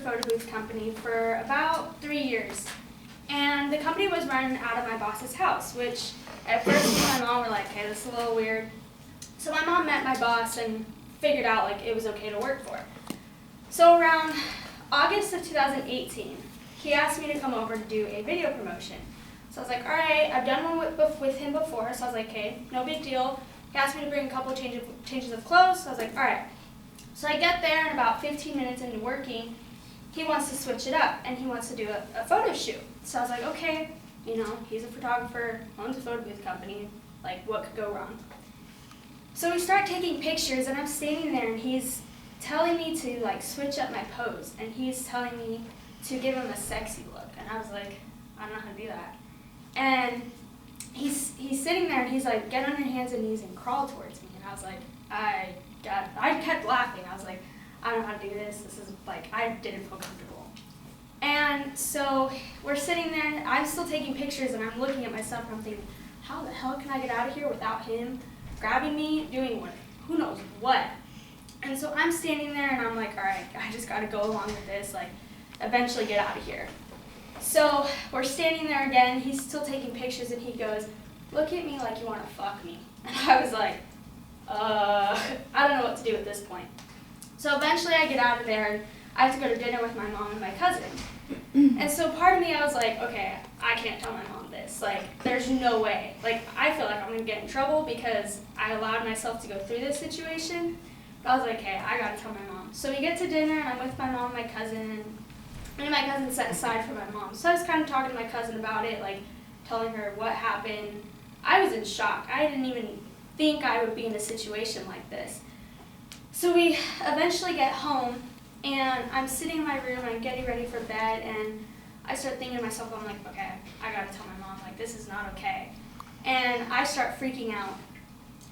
photo booth company for about 3 years. And the company was run out of my boss's house, which at first me and my mom were like, okay, this is a little weird. So my mom met my boss and figured out like it was okay to work for. So around August of 2018, he asked me to come over to do a video promotion. So I was like, all right, I've done one with him before, so I was like, okay, no big deal. He asked me to bring a couple of changes of clothes, so I was like, all right. So I get there, and about 15 minutes into working, he wants to switch it up, and he wants to do a photo shoot. So I was like, okay, you know, he's a photographer, owns a photo booth company, like, what could go wrong? So we start taking pictures, and I'm standing there, and he's telling me to, like, switch up my pose, and he's telling me to give him a sexy look, and I was like, I don't know how to do that. And he's sitting there, and he's like, get on your hands and knees and crawl towards me, and I was like, I kept laughing. I was like, I don't know how to do this. This is like, I didn't feel comfortable. And so we're sitting there, and I'm still taking pictures, and I'm looking at myself, and I'm thinking, how the hell can I get out of here without him grabbing me, doing what, who knows what? And so I'm standing there, and I'm like, all right, I just got to go along with this, like, eventually get out of here. So we're standing there again. He's still taking pictures, and he goes, look at me like you want to fuck me. And I was like, I don't know what to do at this point. So eventually I get out of there, and I have to go to dinner with my mom and my cousin. And so part of me, I was like, okay, I can't tell my mom this. Like, there's no way. Like, I feel like I'm going to get in trouble because I allowed myself to go through this situation. But I was like, okay, I got to tell my mom. So we get to dinner, and I'm with my mom and my cousin. Me and my cousin set aside for my mom. So I was kind of talking to my cousin about it, like telling her what happened. I was in shock. I didn't even think I would be in a situation like this. So we eventually get home, and I'm sitting in my room, I'm getting ready for bed, and I start thinking to myself, I'm like, okay, I gotta tell my mom, like, this is not okay. And I start freaking out.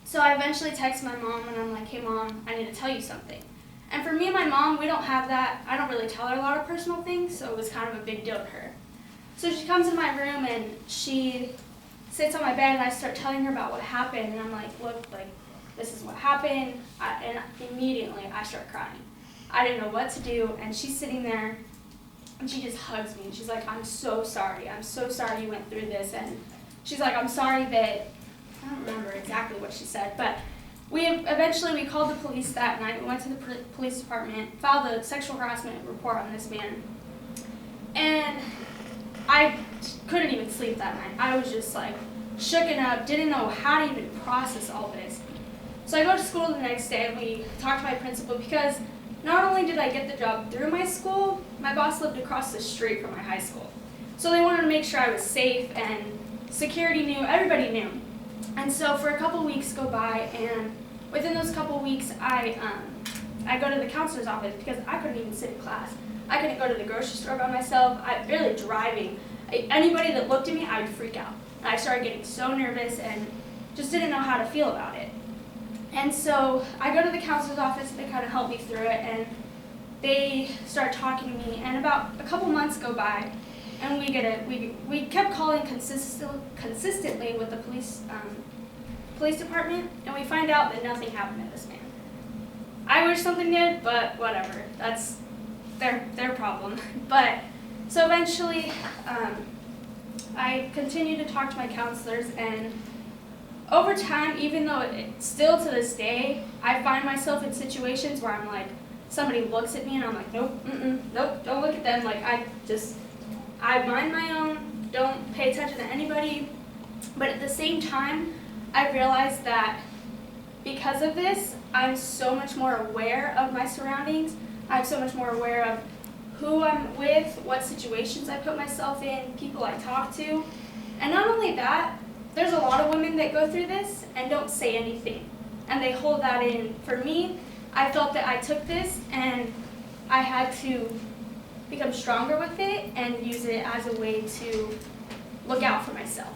So I eventually text my mom, and I'm like, hey mom, I need to tell you something. And for me and my mom, we don't have that. I don't really tell her a lot of personal things, so it was kind of a big deal to her. So she comes in my room, and she sits on my bed, and I start telling her about what happened, and I'm like, look, like, this is what happened, and immediately I start crying. I didn't know what to do, and she's sitting there, and she just hugs me, and she's like, I'm so sorry you went through this, and she's like, I'm sorry that, I don't remember exactly what she said, but we called the police that night. We went to the police department, filed a sexual harassment report on this man, and I couldn't even sleep that night. I was just like shooken up, didn't know how to even process all this. So I go to school the next day, and we talked to my principal, because not only did I get the job through my school, my boss lived across the street from my high school. So they wanted to make sure I was safe, and security knew, everybody knew. And so for a couple weeks go by, and within those couple weeks, I go to the counselor's office because I couldn't even sit in class. I couldn't go to the grocery store by myself. I barely driving. Anybody that looked at me, I would freak out. I started getting so nervous and just didn't know how to feel about it. And so I go to the counselor's office, they kind of help me through it, and they start talking to me, and about a couple months go by, and we kept calling consistently with the police department, and we find out that nothing happened to this man. I wish something did, but whatever. That's their problem. But so eventually, I continued to talk to my counselors, and over time, even though still to this day, I find myself in situations where I'm like, somebody looks at me and I'm like, nope, nope, don't look at them. Like, I mind my own, don't pay attention to anybody. But at the same time, I realized that because of this, I'm so much more aware of my surroundings. I'm so much more aware of who I'm with, what situations I put myself in, people I talk to. And not only that, there's a lot of women that go through this and don't say anything, and they hold that in. For me, I felt that I took this and I had to become stronger with it and use it as a way to look out for myself.